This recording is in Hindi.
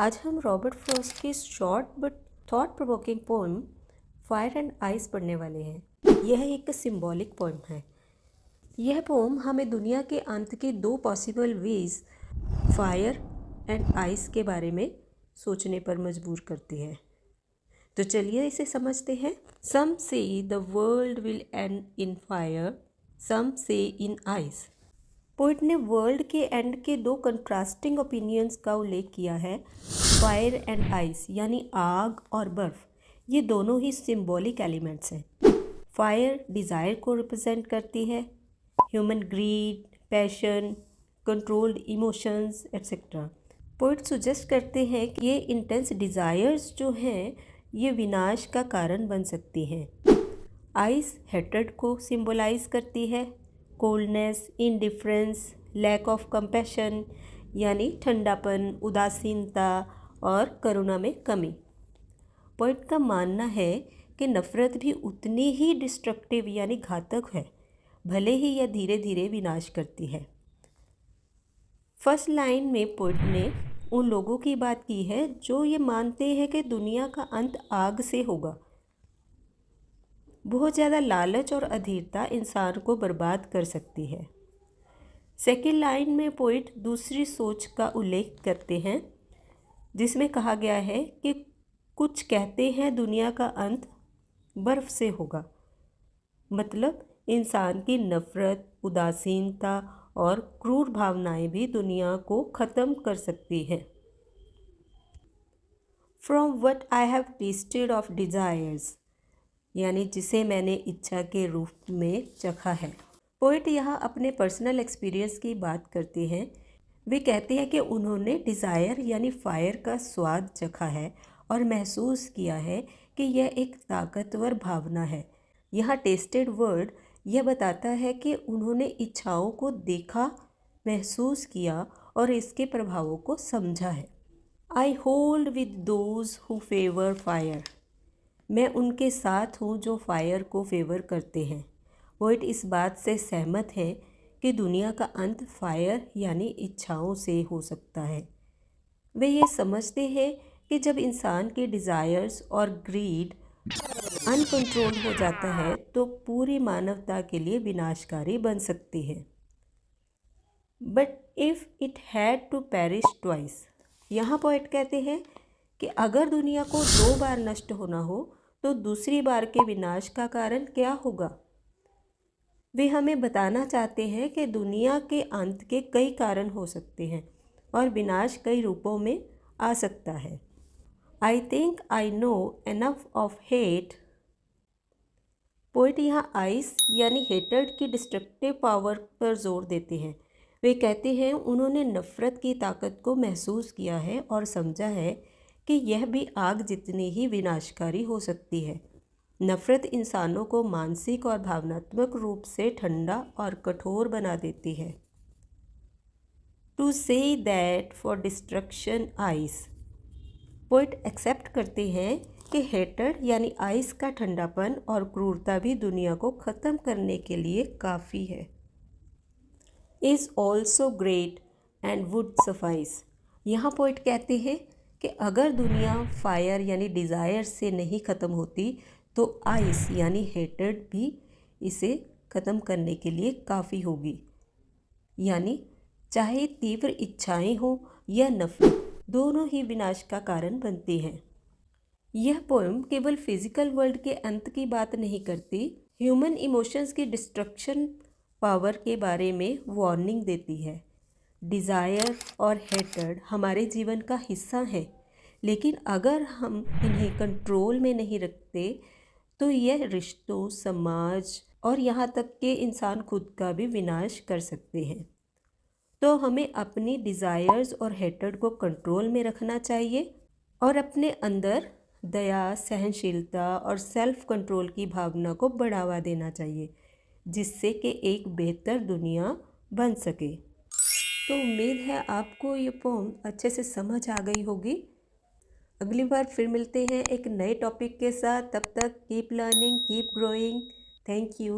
आज हम रॉबर्ट फ्रॉस्ट की short but thought provoking poem fire and ice पढ़ने वाले हैं। यह एक सिंबॉलिक पोएम है। यह पोएम हमें दुनिया के अंत के दो possible ways fire and ice के बारे में सोचने पर मजबूर करती है। तो चलिए इसे समझते हैं। Some say the world will end in fire, some say in ice. Poet ने वर्ल्ड के एंड के दो कंट्रास्टिंग ओपिनियंस का उल्लेख किया है। फायर एंड आइस यानी आग और बर्फ़, ये दोनों ही सिंबॉलिक एलिमेंट्स हैं। फायर डिज़ायर को रिप्रेजेंट करती है, human greed, passion, controlled emotions etcetera. Poet suggest करते हैं कि ये इंटेंस डिज़ायर्स जो हैं ये विनाश का कारण बन सकती हैं। आइस हेट्रेड को सिंबलाइज करती है, coldness, indifference, lack of compassion यानी ठंडापन, उदासीनता और करुणा में कमी। पोइट का मानना है कि नफ़रत भी उतनी ही डिस्ट्रक्टिव यानी घातक है, भले ही यह धीरे धीरे विनाश करती है। फर्स्ट लाइन में पोइट ने उन लोगों की बात की है जो ये मानते हैं कि दुनिया का अंत आग से होगा। बहुत ज़्यादा लालच और अधीरता इंसान को बर्बाद कर सकती है। सेकेंड लाइन में पोइट दूसरी सोच का उल्लेख करते हैं जिसमें कहा गया है कि कुछ कहते हैं दुनिया का अंत बर्फ़ से होगा। मतलब इंसान की नफ़रत, उदासीनता और क्रूर भावनाएं भी दुनिया को ख़त्म कर सकती हैं। From what I have tested of desires यानी जिसे मैंने इच्छा के रूप में चखा है। पोइट यहाँ अपने पर्सनल एक्सपीरियंस की बात करते हैं। वे कहते हैं कि उन्होंने डिज़ायर यानी फायर का स्वाद चखा है और महसूस किया है कि यह एक ताकतवर भावना है। यहाँ टेस्टेड वर्ड यह बताता है कि उन्होंने इच्छाओं को देखा, महसूस किया और इसके प्रभावों को समझा है। I hold with those who favour fire, मैं उनके साथ हूँ जो फायर को फेवर करते हैं। पोइट इस बात से सहमत है कि दुनिया का अंत फायर यानी इच्छाओं से हो सकता है। वे ये समझते हैं कि जब इंसान के डिज़ायर्स और ग्रीड अनकंट्रोल हो जाता है तो पूरी मानवता के लिए विनाशकारी बन सकती है। But if it had to perish twice, यहाँ पोइट कहते हैं कि अगर दुनिया को 2 बार नष्ट होना हो तो दूसरी बार के विनाश का कारण क्या होगा। वे हमें बताना चाहते हैं कि दुनिया के अंत के कई कारण हो सकते हैं और विनाश कई रूपों में आ सकता है। I think I know enough of hate. Poet यहाँ आइस यानी हेटर्ड की डिस्ट्रक्टिव पावर पर जोर देते हैं। वे कहते हैं उन्होंने नफ़रत की ताकत को महसूस किया है और समझा है कि यह भी आग जितनी ही विनाशकारी हो सकती है। नफ़रत इंसानों को मानसिक और भावनात्मक रूप से ठंडा और कठोर बना देती है। To say that for destruction ice, poet accept करते हैं कि हेटर्ड यानी आइस का ठंडापन और क्रूरता भी दुनिया को ख़त्म करने के लिए काफ़ी है। Is also great and would suffice, यहाँ पोइट कहते हैं कि अगर दुनिया फायर यानी डिज़ायर से नहीं ख़त्म होती तो आइस यानी हेटर्ड भी इसे ख़त्म करने के लिए काफ़ी होगी। यानी चाहे तीव्र इच्छाएं हों या नफ़रत, दोनों ही विनाश का कारण बनती हैं। यह पोएम केवल फिज़िकल वर्ल्ड के अंत की बात नहीं करती, ह्यूमन इमोशंस की डिस्ट्रक्शन पावर के बारे में वार्निंग देती है। डिज़ायर और हेटर्ड हमारे जीवन का हिस्सा है, लेकिन अगर हम इन्हें कंट्रोल में नहीं रखते तो यह रिश्तों, समाज और यहाँ तक कि इंसान खुद का भी विनाश कर सकते हैं। तो हमें अपनी डिज़ायर्स और हेटर्ड को कंट्रोल में रखना चाहिए और अपने अंदर दया, सहनशीलता और सेल्फ कंट्रोल की भावना को बढ़ावा देना चाहिए, जिससे कि एक बेहतर दुनिया बन सके। तो उम्मीद है आपको ये पोम अच्छे से समझ आ गई होगी। अगली बार फिर मिलते हैं एक नए टॉपिक के साथ। तब तक keep learning, keep growing. Thank you.